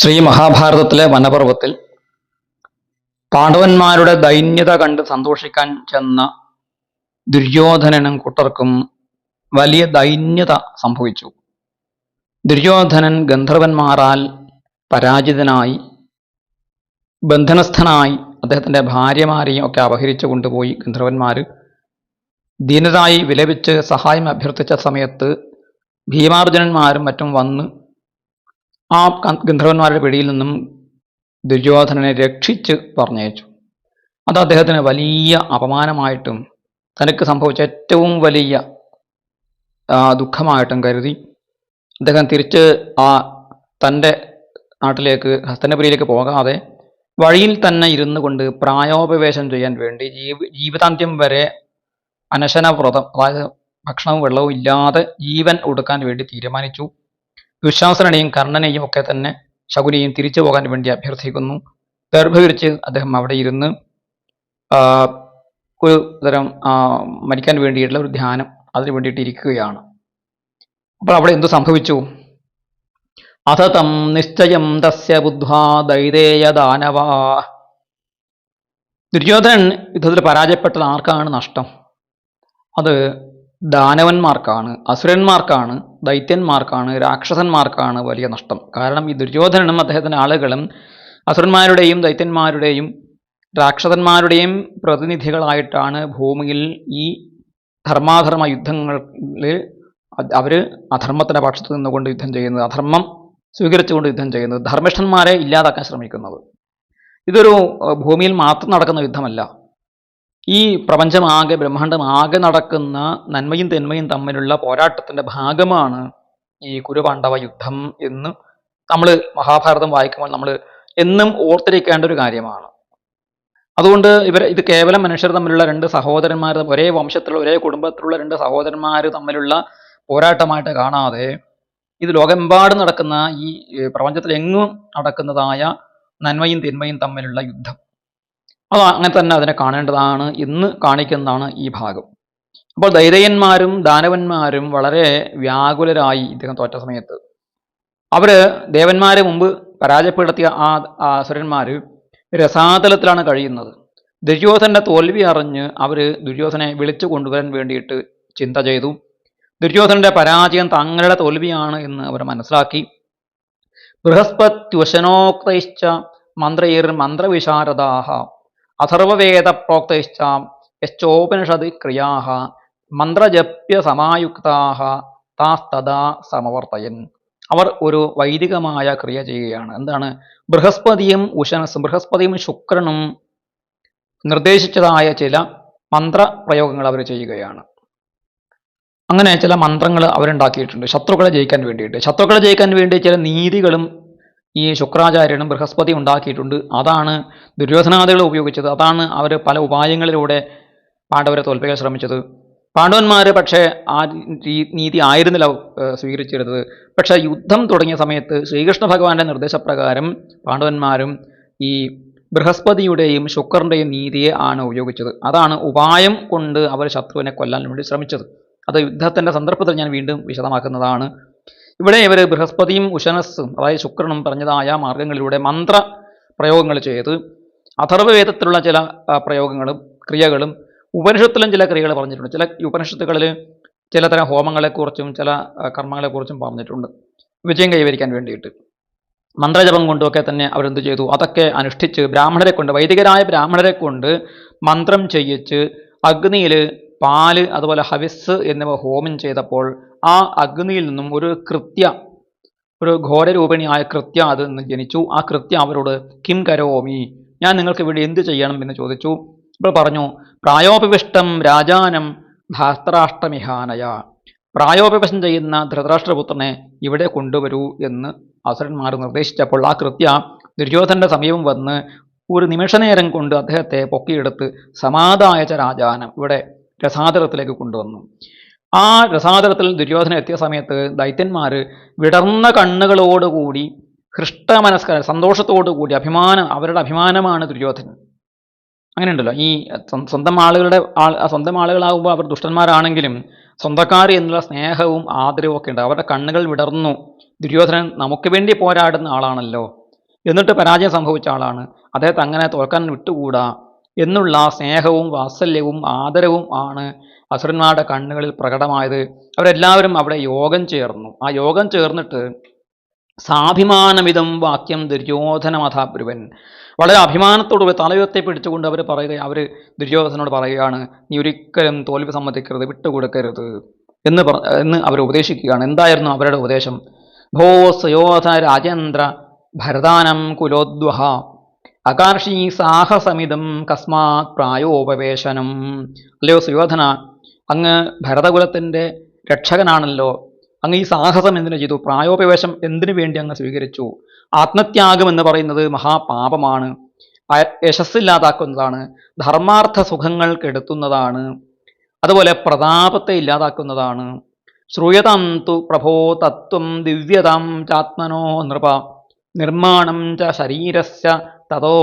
ശ്രീ മഹാഭാരതത്തിലെ വനപർവത്തിൽ പാണ്ഡവന്മാരുടെ ദൈന്യത കണ്ട് സന്തോഷിക്കാൻ ചെന്ന ദുര്യോധനനും കൂട്ടർക്കും വലിയ ദൈന്യത സംഭവിച്ചു. ദുര്യോധനൻ ഗന്ധർവന്മാരാൽ പരാജിതനായി ബന്ധനസ്ഥനായി അദ്ദേഹത്തിൻ്റെ ഭാര്യമാരെയും ഒക്കെ അപഹരിച്ചു കൊണ്ടുപോയി. ഗന്ധർവന്മാർ ദീനരായി വിലപിച്ച് സഹായം അഭ്യർത്ഥിച്ച സമയത്ത് ഭീമാർജുനന്മാരും മറ്റും വന്ന് ആ ഗന്ധർവന്മാരുടെ പിടിയിൽ നിന്നും ദുര്യോധനനെ രക്ഷിച്ച് പറഞ്ഞയച്ചു. അത് അദ്ദേഹത്തിന് വലിയ അപമാനമായിട്ടും തനിക്ക് സംഭവിച്ച ഏറ്റവും വലിയ ദുഃഖമായിട്ടും കരുതി അദ്ദേഹം തിരിച്ച് തൻ്റെ നാട്ടിലേക്ക് ഹസ്തനപുരിയിലേക്ക് പോകാതെ വഴിയിൽ തന്നെ ഇരുന്നു കൊണ്ട് പ്രായോപവേശം ചെയ്യാൻ വേണ്ടി ജീവിതാന്ത്യം വരെ അനശനവ്രതം, അതായത് ഭക്ഷണവും വെള്ളവും ഇല്ലാതെ ജീവൻ ഒടുക്കാൻ വേണ്ടി തീരുമാനിച്ചു. ദുശാസനെയും കർണനെയും ഒക്കെ തന്നെ ശകുനിയും തിരിച്ചു പോകാൻ വേണ്ടി അഭ്യർത്ഥിക്കുന്നു. ഗർഭവിരിച്ച് അദ്ദേഹം അവിടെ ഇരുന്ന് ഒരു തരം മരിക്കാൻ വേണ്ടിയിട്ടുള്ള ഒരു ധ്യാനം അതിനു വേണ്ടിയിട്ട് ഇരിക്കുകയാണ്. അപ്പോൾ അവിടെ എന്തു സംഭവിച്ചു? അഥതം നിശ്ചയം തസ്യ ബുദ്ധ്വാ ദൈതേയ ദാനവാ. ദുര്യോധനൻ യുദ്ധത്തിൽ പരാജയപ്പെട്ടത് ആർക്കാണ് നഷ്ടം? അത് ദാനവന്മാർക്കാണ്, അസുരന്മാർക്കാണ്, ദൈത്യന്മാർക്കാണ്, രാക്ഷസന്മാർക്കാണ് വലിയ നഷ്ടം. കാരണം ഈ ദുര്യോധനനും അദ്ദേഹത്തിൻ്റെ ആളുകളും അസുരന്മാരുടെയും ദൈത്യന്മാരുടെയും രാക്ഷസന്മാരുടെയും പ്രതിനിധികളായിട്ടാണ് ഭൂമിയിൽ ഈ ധർമാധർമ്മ യുദ്ധങ്ങളിൽ അവർ അധർമ്മത്തിൻ്റെ പക്ഷത്ത് നിന്നുകൊണ്ട് യുദ്ധം ചെയ്യുന്നത്, അധർമ്മം സ്വീകരിച്ചുകൊണ്ട് യുദ്ധം ചെയ്യുന്നത്, ധർമ്മിഷ്ഠന്മാരെ ഇല്ലാതാക്കാൻ ശ്രമിക്കുന്നത്. ഇതൊരു ഭൂമിയിൽ മാത്രം നടക്കുന്ന യുദ്ധമല്ല. ഈ പ്രപഞ്ചമാകെ, ബ്രഹ്മാണ്ടമാകെ നടക്കുന്ന നന്മയും തിന്മയും തമ്മിലുള്ള പോരാട്ടത്തിൻ്റെ ഭാഗമാണ് ഈ കുരുപാണ്ഡവ യുദ്ധം എന്ന് നമ്മൾ മഹാഭാരതം വായിക്കുമ്പോൾ നമ്മൾ എന്നും ഓർത്തിരിക്കേണ്ട ഒരു കാര്യമാണ്. അതുകൊണ്ട് ഇത് കേവലം മനുഷ്യർ തമ്മിലുള്ള രണ്ട് സഹോദരന്മാർ, ഒരേ വംശത്തിലുള്ള ഒരേ കുടുംബത്തിലുള്ള രണ്ട് സഹോദരന്മാർ തമ്മിലുള്ള പോരാട്ടമായിട്ട് കാണാതെ ഇത് ലോകമെമ്പാടും നടക്കുന്ന ഈ പ്രപഞ്ചത്തിലെങ്ങും നടക്കുന്നതായ നന്മയും തിന്മയും തമ്മിലുള്ള യുദ്ധം, അത് അങ്ങനെ തന്നെ അതിനെ കാണേണ്ടതാണ് എന്ന് കാണിക്കുന്നതാണ് ഈ ഭാഗം. അപ്പോൾ ദൈതയന്മാരും ദാനവന്മാരും വളരെ വ്യാകുലരായി ഇദ്ദേഹം തോറ്റ സമയത്ത് അവര് ദേവന്മാരെ മുമ്പ് പരാജയപ്പെടുത്തിയ ആ അസുരന്മാർ രസാതലത്തിലാണ് കഴിയുന്നത്. ദുര്യോധനന്റെ തോൽവി അറിഞ്ഞ് അവര് ദുര്യോധനെ വിളിച്ചു കൊണ്ടുവരാൻ വേണ്ടിയിട്ട് ചിന്ത ചെയ്തു. ദുര്യോധനന്റെ പരാജയം തങ്ങളുടെ തോൽവിയാണ് എന്ന് അവർ മനസ്സിലാക്കി. ബൃഹസ്പത്യുശനോക്തൈശ്ച മന്ത്രൈർ മന്ത്രവിശാരദാഹ അഥർവവേദ പ്രോക്തൈശ്ച യശ്ചോപനിഷദ് ക്രിയാഹ മന്ത്രജപ്യ സമായുക്താഹ താസ്തദാ സമവർത്തയൻ. അവർ ഒരു വൈദികമായ ക്രിയ ചെയ്യുകയാണ്. എന്താണ്? ബൃഹസ്പതിയും ഉശനസും, ബൃഹസ്പതിയും ശുക്രനും നിർദ്ദേശിച്ചതായ ചില മന്ത്രപ്രയോഗങ്ങൾ അവർ ചെയ്യുകയാണ്. അങ്ങനെ ചില മന്ത്രങ്ങൾ അവരുണ്ടാക്കിയിട്ടുണ്ട് ശത്രുക്കളെ ജയിക്കാൻ വേണ്ടിയിട്ട്. ശത്രുക്കളെ ജയിക്കാൻ വേണ്ടി ചില നീതികളും ഈ ശുക്രാചാര്യനും ബൃഹസ്പതി ഉണ്ടാക്കിയിട്ടുണ്ട്. അതാണ് ദുര്യോധനാദികൾ ഉപയോഗിച്ചത്. അതാണ് അവർ പല ഉപായങ്ങളിലൂടെ പാണ്ഡവരെ തോൽപ്പിക്കാൻ ശ്രമിച്ചത്. പാണ്ഡവന്മാർ പക്ഷേ ആ നീതി ആയിരുന്നില്ല സ്വീകരിച്ചിരുന്നത്. പക്ഷേ യുദ്ധം തുടങ്ങിയ സമയത്ത് ശ്രീകൃഷ്ണ ഭഗവാന്റെ നിർദ്ദേശപ്രകാരം പാണ്ഡവന്മാരും ഈ ബൃഹസ്പതിയുടെയും ശുക്രന്റെയും നീതിയെ ആണ് ഉപയോഗിച്ചത്. അതാണ് ഉപായം കൊണ്ട് അവർ ശത്രുവിനെ കൊല്ലാൻ വേണ്ടി ശ്രമിച്ചത്. അത് യുദ്ധത്തിൻ്റെ സന്ദർഭത്തിൽ ഞാൻ വീണ്ടും വിശദമാക്കുന്നതാണ്. ഇവിടെ ഇവർ ബൃഹസ്പതിയും ഉശനസ്സും, അതായത് ശുക്രനും പറഞ്ഞതായ മാർഗങ്ങളിലൂടെ മന്ത്ര പ്രയോഗങ്ങൾ ചെയ്ത് അഥർവവേദത്തിലുള്ള ചില പ്രയോഗങ്ങളും ക്രിയകളും ഉപനിഷത്തിലും ചില ക്രിയകൾ പറഞ്ഞിട്ടുണ്ട്. ചില ഉപനിഷത്തുകളിൽ ചിലതരം ഹോമങ്ങളെക്കുറിച്ചും ചില കർമ്മങ്ങളെക്കുറിച്ചും പറഞ്ഞിട്ടുണ്ട് വിജയം കൈവരിക്കാൻ വേണ്ടിയിട്ട്. മന്ത്രജപം കൊണ്ടുമൊക്കെ തന്നെ അവരെന്ത് ചെയ്തു? അതൊക്കെ അനുഷ്ഠിച്ച് ബ്രാഹ്മണരെ കൊണ്ട്, വൈദികരായ ബ്രാഹ്മണരെ കൊണ്ട് മന്ത്രം ചെയ്യിച്ച് അഗ്നിയിൽ പാല് അതുപോലെ ഹവിസ് എന്നിവ ഹോമം ചെയ്തപ്പോൾ ആ അഗ്നിയിൽ നിന്നും ഒരു ഘോരരൂപിണിയായ കൃത്യ അത് ജനിച്ചു. ആ കൃത്യ അവരോട് കിം കരോമി, ഞാൻ നിങ്ങൾക്ക് വേണ്ടി എന്ത് ചെയ്യണം എന്ന് ചോദിച്ചു. ഇപ്പോൾ പറഞ്ഞു, പ്രായോപവിഷ്ടം രാജാനം ധാസ്ത്രാഷ്ടമിഹാനയ, പ്രായോപവിഷ്ടം ചെയ്യുന്ന ധൃതരാഷ്ട്രപുത്രനെ ഇവിടെ കൊണ്ടുവരൂ എന്ന് അസുരന്മാർ നിർദ്ദേശിച്ചപ്പോൾ ആ കൃത്യ ദുര്യോധനന്റെ സമീപം വന്ന് ഒരു നിമിഷനേരം കൊണ്ട് അദ്ദേഹത്തെ പൊക്കിയെടുത്ത് സമാധായച്ച രാജാനം ഇവിടെ രസാതലത്തിലേക്ക് കൊണ്ടുവന്നു. ആ രസാതലത്തിൽ ദുര്യോധനൻ എത്തിയ സമയത്ത് ദൈത്യന്മാർ വിടർന്ന കണ്ണുകളോടുകൂടി ഹൃഷ്ടമനസ്കര സന്തോഷത്തോടുകൂടി അവരുടെ അഭിമാനമാണ് ദുര്യോധനൻ. അങ്ങനെയുണ്ടല്ലോ, ഈ സ്വന്തം ആളുകളാകുമ്പോൾ അവർ ദുഷ്ടന്മാരാണെങ്കിലും സ്വന്തക്കാർ എന്നുള്ള സ്നേഹവും ആദരവും ഒക്കെ ഉണ്ട്. അവരുടെ കണ്ണുകൾ വിടർന്നു. ദുര്യോധനൻ നമുക്ക് വേണ്ടി പോരാടുന്ന ആളാണല്ലോ, എന്നിട്ട് പരാജയം സംഭവിച്ച ആളാണ്, അദ്ദേഹത്തെ അങ്ങനെ തോൽക്കാൻ വിട്ടുകൂടാ എന്നുള്ള സ്നേഹവും വാത്സല്യവും ആദരവും ആണ് അസുരന്മാരുടെ കണ്ണുകളിൽ പ്രകടമായത്. അവരെല്ലാവരും അവിടെ യോഗം ചേർന്നു. ആ യോഗം ചേർന്നിട്ട് സാഭിമാനമിതം വാക്യം ദുര്യോധനമഥാബ്രുവൻ, വളരെ അഭിമാനത്തോട് തലയുയർത്തി പിടിച്ചുകൊണ്ട് അവർ ദുര്യോധനോട് പറയുകയാണ്, നീ ഒരിക്കലും തോൽവി സമ്മതിക്കരുത്, വിട്ടുകൊടുക്കരുത് എന്ന് അവർ ഉപദേശിക്കുകയാണ്. എന്തായിരുന്നു അവരുടെ ഉപദേശം? ഭോ സുയോധ രാജേന്ദ്ര ഭരതാനം കുലോദ്വഹ അകാർഷി സാഹസമിതം കസ്മാത് പ്രായോപവേശനം. അല്ലയോ സുയോധന, അങ്ങ് ഭരതകുലത്തിൻ്റെ രക്ഷകനാണല്ലോ, അങ്ങ് ഈ സാഹസം എന്തിനു ചെയ്തു? പ്രായോപവേശം എന്തിനു വേണ്ടി അങ്ങ് സ്വീകരിച്ചു? ആത്മത്യാഗം എന്ന് പറയുന്നത് മഹാപാപമാണ്, യശസ്സില്ലാതാക്കുന്നതാണ്, ധർമാർത്ഥ സുഖങ്ങൾ കെടുത്തുന്നതാണ്, അതുപോലെ പ്രതാപത്തെ ഇല്ലാതാക്കുന്നതാണ്. ശ്രൂയതാം തു പ്രഭോ തത്വം ദിവ്യതാം ചാത്മനോ നൃപ നിർമ്മാണം ച ശരീരസ്യ തതോ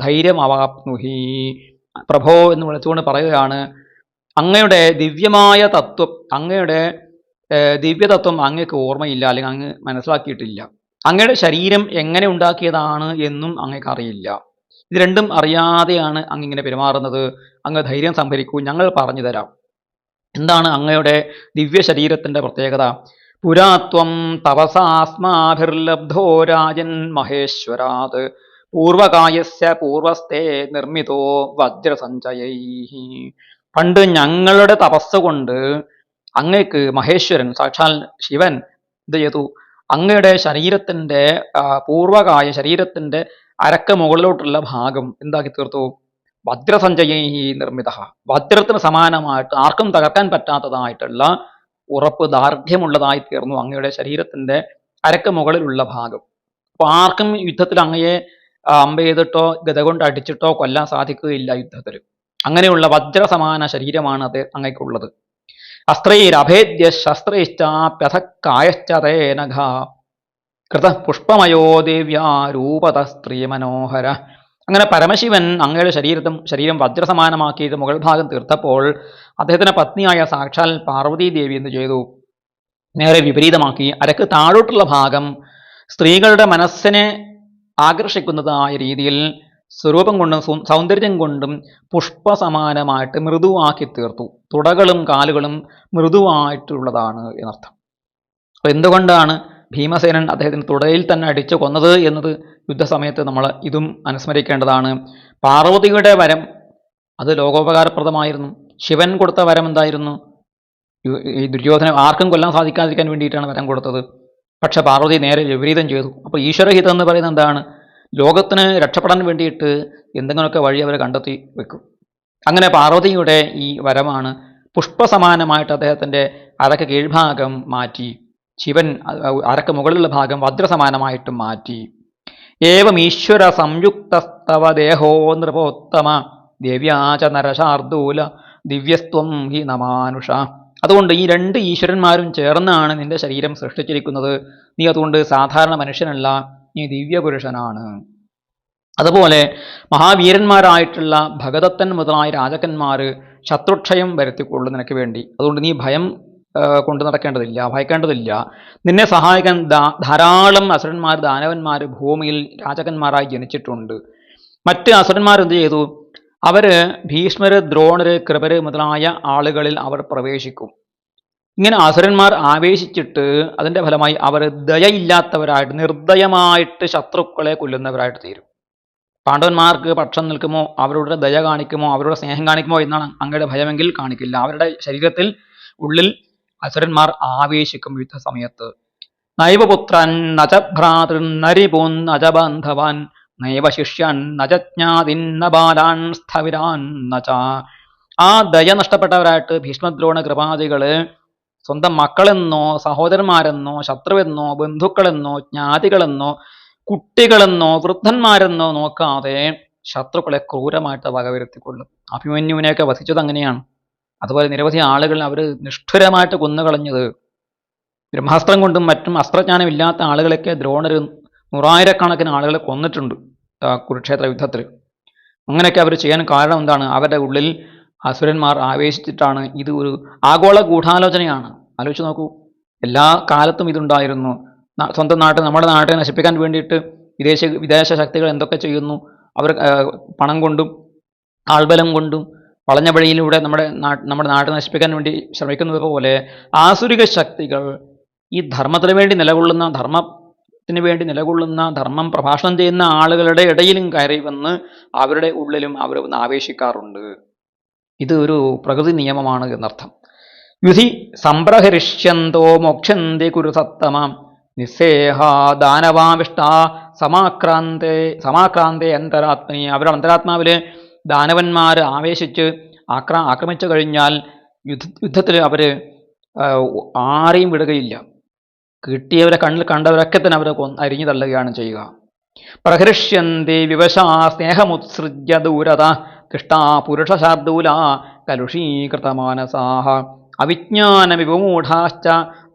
ധൈര്യമവാപ്നുഹി. പ്രഭോ എന്ന് വിളിച്ചുകൊണ്ട് പറയുകയാണ്, അങ്ങയുടെ ദിവ്യമായ തത്വം, അങ്ങയുടെ ദിവ്യതത്വം അങ്ങക്ക് ഓർമ്മയില്ല, അല്ലെങ്കിൽ അങ്ങ് മനസ്സിലാക്കിയിട്ടില്ല. അങ്ങയുടെ ശരീരം എങ്ങനെ ഉണ്ടാക്കിയതാണ് എന്നും അങ്ങക്ക് അറിയില്ല. ഇത് രണ്ടും അറിയാതെയാണ് അങ്ങിങ്ങനെ പെരുമാറുന്നത്. അങ്ങ് ധൈര്യം സംഭരിക്കൂ, ഞങ്ങൾ പറഞ്ഞു തരാം. എന്താണ് അങ്ങയുടെ ദിവ്യ ശരീരത്തിൻ്റെ പ്രത്യേകത? പുരാത്വം തപസാസ്മാഭിർലബ്ധോ രാജൻ മഹേശ്വരാത് പൂർവകായസ്യ പൂർവസ്തേ നിർമ്മിതോ വജ്രസഞ്ചയൈ. പണ്ട് ഞങ്ങളുടെ തപസ്സുകൊണ്ട് അങ്ങക്ക് മഹേശ്വരൻ, സാക്ഷാൽ ശിവൻ എന്ത് ചെയ്തു? അങ്ങയുടെ ശരീരത്തിൻ്റെ പൂർവകായ ശരീരത്തിൻ്റെ അരക്ക് മുകളിലോട്ടുള്ള ഭാഗം എന്താക്കി തീർത്തു? വജ്രസഞ്ചയൈ നിർമ്മിത, വജ്രത്തിന് സമാനമായിട്ട് ആർക്കും തകർക്കാൻ പറ്റാത്തതായിട്ടുള്ള ഉറപ്പ്, ദാർഢ്യമുള്ളതായി തീർന്നു അങ്ങയുടെ ശരീരത്തിൻ്റെ അരക്ക് മുകളിലുള്ള ഭാഗം. അപ്പോൾ ആർക്കും യുദ്ധത്തിൽ അങ്ങയെ അമ്പ ചെയ്തിട്ടോ ഗത കൊണ്ട് അടിച്ചിട്ടോ കൊല്ലാൻ സാധിക്കുകയില്ല യുദ്ധത്തിൽ. അങ്ങനെയുള്ള വജ്രസമാന ശരീരമാണ് അത് അങ്ങയ്ക്കുള്ളത്. അസ്ത്രൈരഭേദ്യ ശസ്ത്രൈശ്ചാപ്യഥക്കായശ്ചതേനഘ കൃത പുഷ്പമയോ ദേവ്യാ രൂപത സ്ത്രീ മനോഹര. അങ്ങനെ പരമശിവൻ അങ്ങയുടെ ശരീരം വജ്രസമാനമാക്കിയിട്ട് മുകൾ ഭാഗം തീർത്തപ്പോൾ അദ്ദേഹത്തിൻ്റെ പത്നിയായ സാക്ഷാൽ പാർവതീ ദേവി എന്ത് ചെയ്തു? നേരെ വിപരീതമാക്കി അരക്ക് താഴോട്ടുള്ള ഭാഗം സ്ത്രീകളുടെ മനസ്സിനെ ആകർഷിക്കുന്നതായ രീതിയിൽ സ്വരൂപം കൊണ്ടും സൗന്ദര്യം കൊണ്ടും പുഷ്പസമാനമായിട്ട് മൃദുവാക്കി തീർത്തു. തുടകളും കാലുകളും മൃദുവായിട്ടുള്ളതാണ് എന്നർത്ഥം. അപ്പോൾ എന്തുകൊണ്ടാണ് ഭീമസേനൻ അദ്ദേഹത്തിന് തുടയിൽ തന്നെ അടിച്ചു കൊന്നത് എന്നത് യുദ്ധസമയത്ത് നമ്മൾ ഇതും അനുസ്മരിക്കേണ്ടതാണ്. പാർവതിയുടെ വരം അത് ലോകോപകാരപ്രദമായിരുന്നു. ശിവൻ കൊടുത്ത വരം എന്തായിരുന്നു? ഈ ദുര്യോധന ആർക്കും കൊല്ലാൻ സാധിക്കാതിരിക്കാൻ വേണ്ടിയിട്ടാണ് വരം കൊടുത്തത്. പക്ഷെ പാർവതി നേരെ വിപരീതം ചെയ്തു. അപ്പോൾ ഈശ്വരഹിതം എന്ന് പറയുന്നത് എന്താണ്? ലോകത്തിന് രക്ഷപ്പെടാൻ വേണ്ടിയിട്ട് എന്തെങ്കിലുമൊക്കെ വഴി അവർ കണ്ടെത്തി വെക്കും. അങ്ങനെ പാർവതിയുടെ ഈ വരമാണ് പുഷ്പസമാനമായിട്ട് അദ്ദേഹത്തിൻ്റെ അരക്ക് കീഴ്ഭാഗം മാറ്റി, ശിവൻ അരക്ക് മുകളിലുള്ള ഭാഗം വജ്രസമാനമായിട്ടും മാറ്റി. ഏവം ഈശ്വര സംയുക്തസ്തവ ദേഹോ നൃപോത്തമ ദേവ്യാച നരശാർദൂല ദിവ്യസ്ത്വം ഹി നമാനുഷ. അതുകൊണ്ട് ഈ രണ്ട് ഈശ്വരന്മാരും ചേർന്നാണ് നിന്റെ ശരീരം സൃഷ്ടിച്ചിരിക്കുന്നത്. നീ അതുകൊണ്ട് സാധാരണ മനുഷ്യനല്ല, നീ ദിവ്യപുരുഷനാണ്. അതുപോലെ മഹാവീരന്മാരായിട്ടുള്ള ഭഗദത്തൻ മുതലായ രാജാക്കന്മാർ ശത്രുക്ഷയം വരുത്തിക്കൊള്ളു നിനക്ക് വേണ്ടി. അതുകൊണ്ട് നീ ഭയം കൊണ്ടു നടക്കേണ്ടതില്ല, ഭയക്കേണ്ടതില്ല. നിന്നെ സഹായിക്കാൻ ധാരാളം അസുരന്മാർ, ദാനവന്മാർ ഭൂമിയിൽ രാജാക്കന്മാരായി ജനിച്ചിട്ടുണ്ട്. മറ്റ് അസുരന്മാരെന്ത് ചെയ്തു? അവർ ഭീഷ്മര്, ദ്രോണര്, കൃപര് മുതലായ ആളുകളിൽ അവർ പ്രവേശിക്കും. ഇങ്ങനെ അസുരന്മാർ ആവേശിച്ചിട്ട് അതിൻ്റെ ഫലമായി അവർ ദയയില്ലാത്തവരായിട്ട്, നിർദ്ദയമായിട്ട് ശത്രുക്കളെ കൊല്ലുന്നവരായിട്ട് തീരും. പാണ്ഡവന്മാർക്ക് പക്ഷം നിൽക്കുമോ, അവരുടെ ദയ കാണിക്കുമോ, അവരുടെ സ്നേഹം കാണിക്കുമോ എന്നാണ് അങ്ങയുടെ ഭയമെങ്കിൽ കാണിക്കില്ല. അവരുടെ ശരീരത്തിൽ ഉള്ളിൽ അസുരന്മാർ ആവേശിക്കും യുദ്ധസമയത്ത്. നൈവപുത്രൻ നച ഭ്രാതൃൻ നരിപൂൻ നച ബാന്ധവാൻ നൈവ ശിഷ്യാൻ നജ്ഞാതിൻ ബാലാൻ സ്ഥവിരാൻ നച. ആ ദയ നഷ്ടപ്പെട്ടവരായിട്ട് ഭീഷ്മദ്രോണ കൃപാദികള് സ്വന്തം മക്കളെന്നോ സഹോദരന്മാരെന്നോ ശത്രുവെന്നോ ബന്ധുക്കളെന്നോ ജ്ഞാതികളെന്നോ കുട്ടികളെന്നോ വൃദ്ധന്മാരെന്നോ നോക്കാതെ ശത്രുക്കളെ ക്രൂരമായിട്ട് വകവരുത്തിക്കൊള്ളും. അഭിമന്യുവിനെയൊക്കെ വധിച്ചത് അങ്ങനെയാണ്. അതുപോലെ നിരവധി ആളുകൾ അവർ നിഷ്ഠുരമായിട്ട് കൊന്നുകളഞ്ഞത്. ബ്രഹ്മാസ്ത്രം കൊണ്ടും മറ്റും അസ്ത്രജ്ഞാനം ഇല്ലാത്ത ആളുകളൊക്കെ ദ്രോണർ നൂറായിരക്കണക്കിന് ആളുകളെ കൊന്നിട്ടുണ്ട് കുരുക്ഷേത്ര യുദ്ധത്തിൽ. അങ്ങനെയൊക്കെ അവർ ചെയ്യാൻ കാരണം എന്താണ്? അവരുടെ ഉള്ളിൽ അസുരന്മാർ ആവേശിച്ചിട്ടാണ്. ഇത് ഒരു ആഗോള ഗൂഢാലോചനയാണ്. ആലോചിച്ച് നോക്കൂ, എല്ലാ കാലത്തും ഇതുണ്ടായിരുന്നു. സ്വന്തം നാട് നമ്മുടെ നാട്ടിനെ നശിപ്പിക്കാൻ വേണ്ടിയിട്ട് വിദേശ ശക്തികൾ എന്തൊക്കെ ചെയ്യുന്നു, അവർ പണം കൊണ്ടും ആൾബലം കൊണ്ടും വളഞ്ഞ വഴിയിലൂടെ നമ്മുടെ നാട് നശിപ്പിക്കാൻ വേണ്ടി ശ്രമിക്കുന്നത് പോലെ ആസുരിക ശക്തികൾ ഈ ധർമ്മത്തിന് വേണ്ടി നിലകൊള്ളുന്ന ധർമ്മം പ്രഭാഷണം ചെയ്യുന്ന ആളുകളുടെ ഇടയിലും കയറി വന്ന് അവരുടെ ഉള്ളിലും അവർ ആവേശിക്കാറുണ്ട്. ഇത് ഒരു പ്രകൃതി നിയമമാണ് എന്നർത്ഥം. യുധി സംപ്രഹരിഷ്യന്തോ മോക്ഷന്തി കുരുസത്തമാം നിസ്സേഹ ദാനവാവിഷ്ട സമാക്രാന്തേ അന്തരാത്മനി. അവരുടെ അന്തരാത്മാവില് ദാനവന്മാർ ആവേശിച്ച് ആക്രമിച്ചു കഴിഞ്ഞാൽ യുദ്ധത്തിൽ അവര് ആരെയും വിടുകയില്ല. കിട്ടിയവരെ കണ്ണിൽ കണ്ടവരൊക്കെ തന്നെ അവരെ അരിഞ്ഞു തള്ളുകയാണ് ചെയ്യുക. പ്രഹരിഷ്യന്തി വിവശാ സ്നേഹമുത്സൃജ്യ ദൂരത ദൃഷ്ടാ പുരുഷശാർദൂല കലുഷീകൃതമാനസാഹ അവിജ്ഞാന വിപമൂഢാശ്ച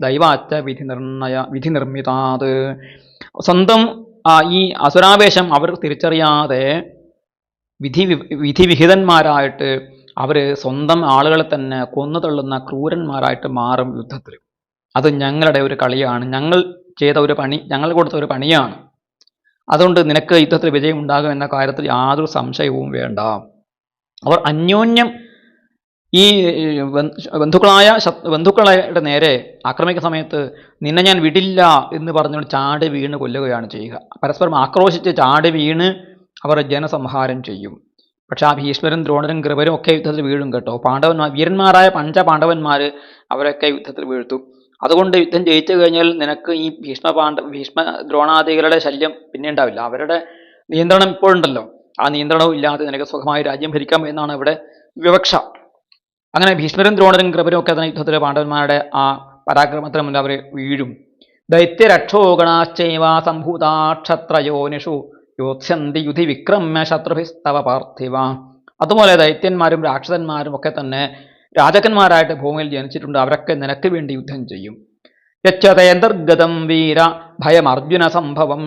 ദൈവാച്ച വിധി നിർമ്മിതാത്. സ്വന്തം ഈ അസുരാവേശം അവർ തിരിച്ചറിയാതെ വിധിവിഹിതന്മാരായിട്ട് അവർ സ്വന്തം ആളുകളെ തന്നെ കൊന്നു തള്ളുന്ന ക്രൂരന്മാരായിട്ട് മാറും യുദ്ധത്തിൽ. അത് ഞങ്ങളുടെ ഒരു കളിയാണ്, ഞങ്ങൾ ചെയ്ത ഒരു പണി, ഞങ്ങൾ കൊടുത്ത ഒരു പണിയാണ്. അതുകൊണ്ട് നിനക്ക് യുദ്ധത്തിൽ വിജയം ഉണ്ടാകും എന്ന കാര്യത്തിൽ യാതൊരു സംശയവും വേണ്ട. അവർ അന്യോന്യം ഈ ബന്ധുക്കളുടെ നേരെ ആക്രമിക്കുന്ന സമയത്ത് നിന്നെ ഞാൻ വിടില്ല എന്ന് പറഞ്ഞുകൊണ്ട് ചാടി വീണ് കൊല്ലുകയാണ് ചെയ്യുക. പരസ്പരം ആക്രോശിച്ച് ചാടി വീണ് അവർ ജനസംഹാരം ചെയ്യും. പക്ഷെ ആ ഭീഷ്മരും ദ്രോണരും കൃപരും ഒക്കെ യുദ്ധത്തിൽ വീഴും കേട്ടോ. വീരന്മാരായ പഞ്ചപാണ്ഡവന്മാർ അവരൊക്കെ യുദ്ധത്തിൽ വീഴ്ത്തും. അതുകൊണ്ട് യുദ്ധം ജയിച്ചു കഴിഞ്ഞാൽ നിനക്ക് ഈ ഭീഷ്മ ദ്രോണാദികളുടെ ശല്യം പിന്നെ ഉണ്ടാവില്ല. അവരുടെ നിയന്ത്രണം ഇപ്പോഴുണ്ടല്ലോ, ആ നിയന്ത്രണവും ഇല്ലാതെ നിനക്ക് സുഖമായി രാജ്യം ഭരിക്കാം എന്നാണ് ഇവിടെ വിവക്ഷ. അങ്ങനെ ഭീഷ്മരും ദ്രോണരും കൃപരും ഒക്കെ തന്നെ യുദ്ധത്തിൽ പാണ്ഡവന്മാരുടെ ആ പരാക്രമത്തിന് മുന്നിൽ അവർ വീഴും. ദൈത്യരക്ഷോഗണാശ്ചൈവ സംഭൂതാക്ഷത്രയോനിഷു യോത്സ്യന്തി യുധി വിക്രമ്യ ശത്രുഭിസ്തവ പാർത്ഥിവ. അതുപോലെ ദൈത്യന്മാരും രാക്ഷസന്മാരും ഒക്കെ തന്നെ രാജകന്മാരായിട്ട് ഭൂമിയിൽ ജനിച്ചിട്ടുണ്ട്. അവരൊക്കെ നിനക്ക് വേണ്ടി യുദ്ധം ചെയ്യും. യച്ഛതേന്തർഗതം വീര ഭയമർജുന സംഭവം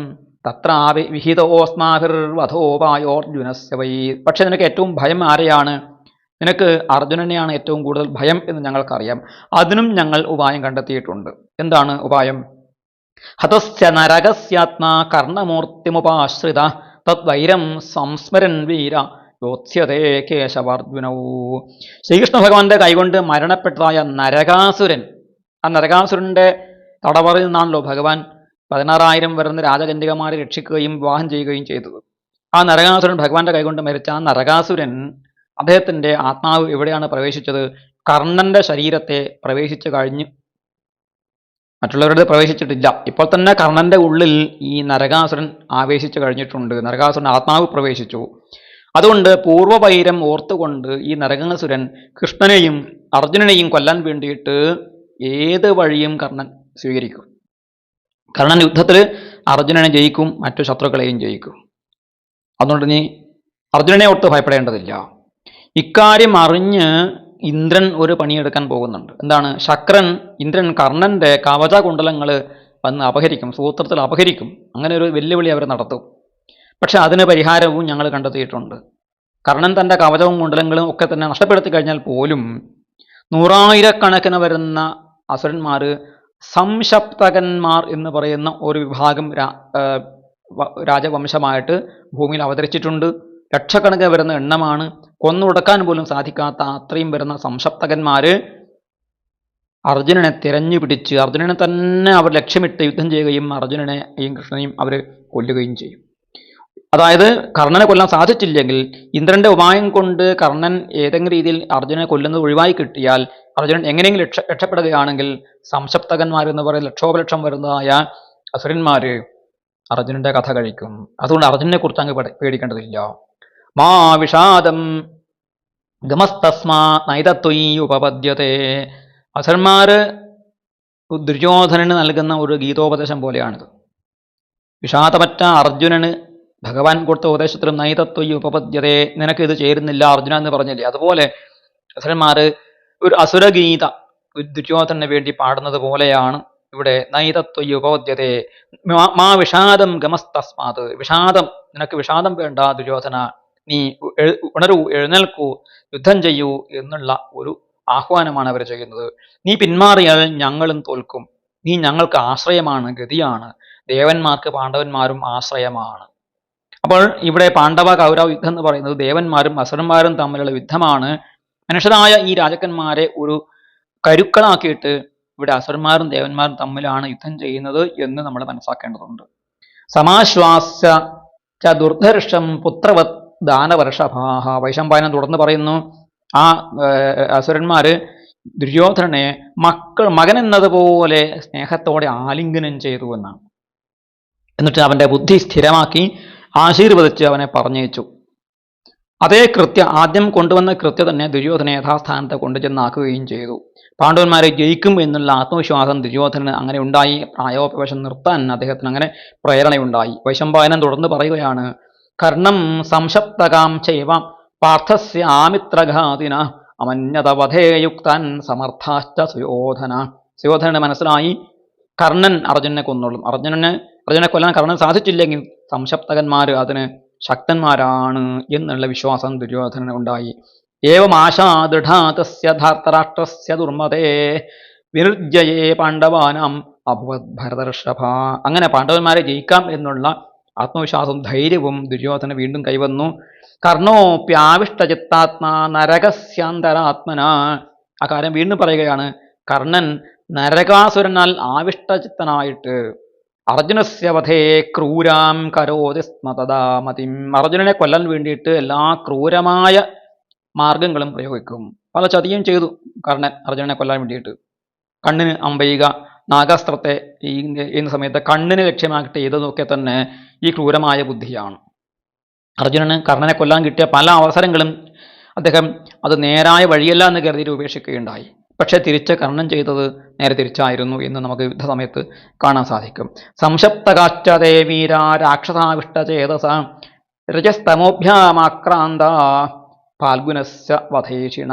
തത്രാവി വിഹിതോസ്മാഭിർവധോപായോർജുനസ്യ വൈ. പക്ഷെ നിനക്ക് ഏറ്റവും ഭയം ആരെയാണ്? നിനക്ക് അർജുനനെയാണ് ഏറ്റവും കൂടുതൽ ഭയം എന്ന് ഞങ്ങൾക്കറിയാം. അതിനും ഞങ്ങൾ ഉപായം കണ്ടെത്തിയിട്ടുണ്ട്. എന്താണ് ഉപായം? ഹതസ്യ നരകസ്യാത്മാ കർണമൂർത്തിമുപാശ്രിത തദ്വൈരം സംസ്മരൻ വീര യോത്സ്യതേ കേശവാർജുനവും. ശ്രീകൃഷ്ണ ഭഗവാന്റെ കൈകൊണ്ട് മരണപ്പെട്ടതായ നരകാസുരൻ, ആ നരകാസുരന്റെ തടവറയിൽ നിന്നാണല്ലോ ഭഗവാൻ 16,000 വരുന്ന രാജകന്യകമാരെ രക്ഷിക്കുകയും വിവാഹം ചെയ്യുകയും ചെയ്തത്. ആ നരകാസുരൻ ഭഗവാന്റെ കൈകൊണ്ട് മരിച്ച ആ നരകാസുരൻ, അദ്ദേഹത്തിന്റെ ആത്മാവ് എവിടെയാണ് പ്രവേശിച്ചത്? കർണന്റെ ശരീരത്തെ പ്രവേശിച്ചു കഴിഞ്ഞു, മറ്റുള്ളവരുടെ പ്രവേശിച്ചിട്ടില്ല. ഇപ്പോൾ തന്നെ കർണന്റെ ഉള്ളിൽ ഈ നരകാസുരൻ ആവേശിച്ചു കഴിഞ്ഞിട്ടുണ്ട്. നരകാസുരൻ ആത്മാവ് പ്രവേശിച്ചു. അതുകൊണ്ട് പൂർവ്വവൈരം ഓർത്തുകൊണ്ട് ഈ നരകാസുരൻ കൃഷ്ണനെയും അർജുനനെയും കൊല്ലാൻ വേണ്ടിയിട്ട് ഏത് വഴിയും കർണൻ സ്വീകരിക്കും. കർണൻ യുദ്ധത്തിൽ അർജുനനെ ജയിക്കും, മറ്റു ശത്രുക്കളെയും ജയിക്കും. അതുകൊണ്ട് നീ അർജുനനെ ഒട്ട് ഭയപ്പെടേണ്ടതില്ല. ഇക്കാര്യം അറിഞ്ഞ് ഇന്ദ്രൻ ഒരു പണിയെടുക്കാൻ പോകുന്നുണ്ട്. എന്താണ്? ശക്രൻ, ഇന്ദ്രൻ കർണന്റെ കവചകുണ്ടലങ്ങൾ വന്ന് അപഹരിക്കും, സൂത്രത്തിൽ അപഹരിക്കും. അങ്ങനെ ഒരു വെല്ലുവിളി അവർ നടത്തും. പക്ഷെ അതിന് പരിഹാരവും ഞങ്ങൾ കണ്ടെത്തിയിട്ടുണ്ട്. കർണൻ തൻ്റെ കവചവും കുണ്ടലങ്ങളും ഒക്കെ തന്നെ നഷ്ടപ്പെടുത്തി കഴിഞ്ഞാൽ പോലും 100,000 വരുന്ന അസുരന്മാർ സംശപ്തകന്മാർ എന്ന് പറയുന്ന ഒരു വിഭാഗം രാജവംശമായിട്ട് ഭൂമിയിൽ അവതരിച്ചിട്ടുണ്ട്. ലക്ഷക്കണക്കിന് വരുന്ന എണ്ണമാണ്. കൊന്നുടക്കാൻ പോലും സാധിക്കാത്ത അത്രയും വരുന്ന സംശപ്തകന്മാർ അർജുനനെ തിരഞ്ഞു പിടിച്ച് അർജുനനെ തന്നെ അവർ ലക്ഷ്യമിട്ട് യുദ്ധം ചെയ്യുകയും അർജുനനെയും കൃഷ്ണനെയും അവർ കൊല്ലുകയും ചെയ്യും. അതായത് കർണനെ കൊല്ലാൻ സാധിച്ചില്ലെങ്കിൽ ഇന്ദ്രന്റെ ഉപായം കൊണ്ട് കർണൻ ഏതെങ്കിലും രീതിയിൽ അർജുനനെ കൊല്ലുന്നത് ഒഴിവായി കിട്ടിയാൽ അർജുനൻ എങ്ങനെയെങ്കിലും രക്ഷപ്പെടുകയാണെങ്കിൽ സംശപ്തകന്മാർ എന്ന് പറയുന്ന ലക്ഷോപലക്ഷം വരുന്നതായ അസുരന്മാര് അർജുനന്റെ കഥ കഴിക്കും. അതുകൊണ്ട് അർജുനനെ കുറിച്ച് അങ്ങ് പേടിക്കേണ്ടതില്ല. മാ വിഷാദം ഗമസ്തസ്മാ നൈതത്വയീ ഉപപദ്യത്തെ. അസുരന്മാര് ദുര്യോധനന് നൽകുന്ന ഒരു ഗീതോപദേശം പോലെയാണിത്. വിഷാദമറ്റ അർജുനന് ഭഗവാൻ കൊടുത്ത ഉപദേശത്തിലും നൈതത്വയീ ഉപപദ്യത്തെ, നിനക്ക് ഇത് ചേരുന്നില്ല അർജുന എന്ന് പറഞ്ഞില്ലേ, അതുപോലെ അസുരന്മാര് ഒരു അസുരഗീത ദുര്യോധനന് വേണ്ടി പാടുന്നത് പോലെയാണ് ഇവിടെ. നൈതത്വയീ ഉപപദ്യത്തെ മാ വിഷാദം ഗമസ്തസ്മാത്. വിഷാദം, നിനക്ക് വിഷാദം വേണ്ട ദുര്യോധന, നീ ഉണരൂ, എഴുന്നേൽക്കൂ, യുദ്ധം ചെയ്യൂ എന്നുള്ള ഒരു ആഹ്വാനമാണ് അവർ ചെയ്യുന്നത്. നീ പിന്മാറിയാൽ ഞങ്ങളും തോൽക്കും. നീ ഞങ്ങൾക്ക് ആശ്രയമാണ്, ഗതിയാണ്. ദേവന്മാർക്ക് പാണ്ഡവന്മാരും ആശ്രയമാണ്. അപ്പോൾ ഇവിടെ പാണ്ഡവ കൗരവ യുദ്ധം എന്ന് പറയുന്നത് ദേവന്മാരും അസുരന്മാരും തമ്മിലുള്ള യുദ്ധമാണ്. മനുഷ്യരായ ഈ രാജാക്കന്മാരെ ഒരു കരുക്കളാക്കിയിട്ട് ഇവിടെ അസുരന്മാരും ദേവന്മാരും തമ്മിലാണ് യുദ്ധം ചെയ്യുന്നത് എന്ന് നമ്മൾ മനസ്സിലാക്കേണ്ടതുണ്ട്. സമാശ്വാസ ച ദുർധർഷം പുത്രവത് ദാനവർഷഭാഹ. വൈശമ്പായനൻ തുടർന്ന് പറയുന്നു, ആ അസുരന്മാര് ദുര്യോധനനെ മകൻ എന്നതുപോലെ സ്നേഹത്തോടെ ആലിംഗനം ചെയ്തു എന്നാണ്. എന്നിട്ട് അവന്റെ ബുദ്ധി സ്ഥിരമാക്കി ആശീർവദിച്ച് അവനെ പറഞ്ഞയച്ചു. അതേ ആദ്യം കൊണ്ടുവന്ന കൃത്യ തന്നെ ദുര്യോധന യഥാസ്ഥാനത്ത് കൊണ്ടുചെന്നാക്കുകയും ചെയ്തു. പാണ്ഡവന്മാരെ ജയിക്കും എന്നുള്ള ആത്മവിശ്വാസം ദുര്യോധനന് അങ്ങനെ ഉണ്ടായി. പ്രായോപവേശം നിർത്താൻ അദ്ദേഹത്തിന് അങ്ങനെ പ്രേരണയുണ്ടായി. വൈശമ്പായനൻ തുടർന്ന് പറയുകയാണ്, കർണം സംശപ്തകാം ചൈവ പാർത്ഥസ്യ ആമിത്രഘാതിന അമന്യതവധേയുക്താൻ സമർത്ഥാശ്ച സുയോധന. സുയോധനന് മനസ്സിലായി കർണൻ അർജുനനെ കൊന്നോളും. അർജുനെ കൊല്ലാൻ കർണൻ സാധിച്ചില്ലെങ്കിൽ സംശപ്തകന്മാർ അതിന് ശക്തന്മാരാണ് എന്നുള്ള വിശ്വാസം ദുര്യോധനന് ഉണ്ടായി. ഏവം ആശാദൃഢാ തസ്യ ധാർത്തരാഷ്ട്രസ്യ ദുർമതേ വിനിർജയേ പാണ്ഡവാനാം അഭവത് ഭരതർഷഭ. അങ്ങനെ പാണ്ഡവന്മാരെ ജയിക്കാം എന്നുള്ള ആത്മവിശ്വാസവും ധൈര്യവും ദുര്യോധന വീണ്ടും കൈവന്നു. കർണോപ്യാവിഷ്ടചിത്താത്മാ നരകസ്യാന്തരാത്മന. ആ കാര്യം വീണ്ടും പറയുകയാണ്. കർണൻ നരകാസുരനാൽ ആവിഷ്ടചിത്തനായിട്ട് അർജുനസ്യ വധേ ക്രൂരാം കരോതി സ്മ തഥാ മതിം. അർജുനനെ കൊല്ലാൻ വേണ്ടിയിട്ട് എല്ലാ ക്രൂരമായ മാർഗങ്ങളും പ്രയോഗിക്കും. പല ചതിയും ചെയ്തു കർണൻ അർജുനനെ കൊല്ലാൻ വേണ്ടിയിട്ട്. കണ്ണിന് അമ്പയുക, നാഗാസ്ത്രത്തെ ചെയ്യുന്ന സമയത്ത് കണ്ണിന് ലക്ഷ്യമാക്കിയിട്ട് ചെയ്തതൊക്കെ തന്നെ ഈ ക്രൂരമായ ബുദ്ധിയാണ്. അർജുനന് കർണനെ കൊല്ലാൻ കിട്ടിയ പല അവസരങ്ങളും അദ്ദേഹം അത് നേരായ വഴിയല്ല എന്ന് കരുതിയിട്ട് ഉപേക്ഷിക്കുകയുണ്ടായി. പക്ഷെ തിരിച്ച് കർണൻ ചെയ്തത് നേരെ തിരിച്ചായിരുന്നു എന്ന് നമുക്ക് യുദ്ധസമയത്ത് കാണാൻ സാധിക്കും. സംശപ്തകാശ്ചതേ വീര രാക്ഷസാവിഷ്ടചേതസ രജസ്തമോഭ്യാമാക്രാന്ത ഫാൽഗുനസ്യ വധേഷിണ.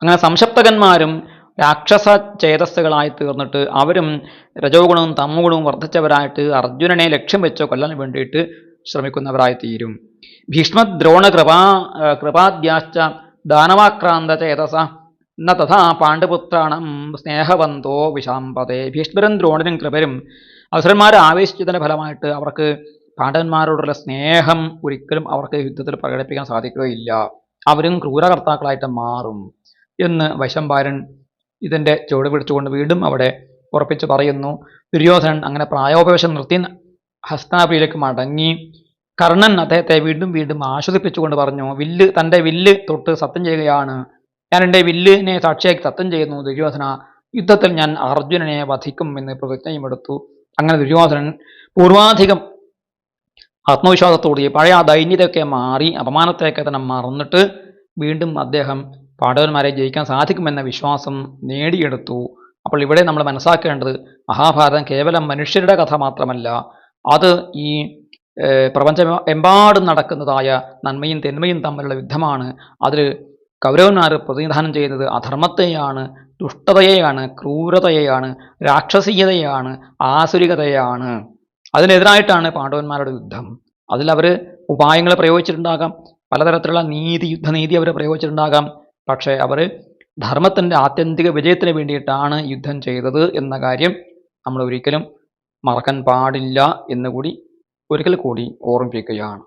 അങ്ങനെ സംശപ്തകന്മാരും രാക്ഷസ ചേതസ്സുകളായി തീർന്നിട്ട് അവരും രജോ ഗുണവും തമോ ഗുണവും വർദ്ധിച്ചവരായിട്ട് അർജുനനെ ലക്ഷ്യം വെച്ചോ കൊല്ലാൻ വേണ്ടിയിട്ട് ശ്രമിക്കുന്നവരായി തീരും. ഭീഷ്മദ്രോണ കൃപാദ്യാശ്ച ദാനവാക്രാന്ത ചേതസ ന തഥാ പാണ്ഡുപുത്രാണം സ്നേഹവന്തോ വിശാംപതേ. ഭീഷ്മരും ദ്രോണരും കൃപരും അസുരന്മാരെ ആവേശിച്ചതിന്റെ ഫലമായിട്ട് അവർക്ക് പാണ്ഡവന്മാരോടുള്ള സ്നേഹം ഒരിക്കലും അവർക്ക് യുദ്ധത്തിൽ പ്രകടിപ്പിക്കാൻ സാധിക്കുകയില്ല. അവരും ക്രൂരകർത്താക്കളായിട്ട് മാറും എന്ന് വൈശമ്പായനൻ ഇതിന്റെ ചുവട് പിടിച്ചുകൊണ്ട് വീണ്ടും അവിടെ ഉറപ്പിച്ച് പറയുന്നു. ദുര്യോധനൻ അങ്ങനെ പ്രായോപവേശം നിർത്തി ഹസ്തിനാപുരിയിലേക്ക് മടങ്ങി. കർണൻ അദ്ദേഹത്തെ വീണ്ടും വീണ്ടും ആശ്വസിപ്പിച്ചുകൊണ്ട് പറഞ്ഞു, തൻ്റെ വില്ല് തൊട്ട് സത്യം ചെയ്യുകയാണ്. ഞാൻ എൻ്റെ വില്ലിനെ സാക്ഷിയാക്കി സത്യം ചെയ്യുന്നു ദുര്യോധന, യുദ്ധത്തിൽ ഞാൻ അർജുനനെ വധിക്കും എന്ന് പ്രതിജ്ഞയും എടുത്തു. അങ്ങനെ ദുര്യോധനൻ പൂർവാധികം ആത്മവിശ്വാസത്തോടെ പഴയ ആ ദൈന്യതയൊക്കെ മാറി അപമാനത്തെയൊക്കെ തന്നെ മറന്നിട്ട് വീണ്ടും അദ്ദേഹം പാണ്ഡവന്മാരെ ജയിക്കാൻ സാധിക്കുമെന്ന വിശ്വാസം നേടിയെടുത്തു. അപ്പോൾ ഇവിടെ നമ്മൾ മനസ്സിലാക്കേണ്ടത് മഹാഭാരതം കേവലം മനുഷ്യരുടെ കഥ മാത്രമല്ല, അത് ഈ പ്രപഞ്ചമെമ്പാടും നടക്കുന്നതായ നന്മയും തിന്മയും തമ്മിലുള്ള യുദ്ധമാണ്. അതിൽ കൗരവന്മാർ പ്രതിനിധാനം ചെയ്യുന്നത് അധർമ്മത്തെയാണ്, ദുഷ്ടതയെയാണ്, ക്രൂരതയെയാണ്, രാക്ഷസീയതയാണ്, ആസുരികതയാണ്. അതിനെതിരായിട്ടാണ് പാണ്ഡവന്മാരുടെ യുദ്ധം. അതിലവർ ഉപായങ്ങൾ പ്രയോഗിച്ചിട്ടുണ്ടാകാം, പലതരത്തിലുള്ള യുദ്ധനീതി അവർ പ്രയോഗിച്ചിട്ടുണ്ടാകാം. പക്ഷേ അവർ ധർമ്മത്തിൻ്റെ ആത്യന്തിക വിജയത്തിന് വേണ്ടിയിട്ടാണ് യുദ്ധം ചെയ്തത് എന്ന കാര്യം നമ്മൾ ഒരിക്കലും മറക്കാൻ പാടില്ല എന്നുകൂടി ഒരിക്കൽ കൂടി ഓർമ്മിപ്പിക്കുകയാണ്.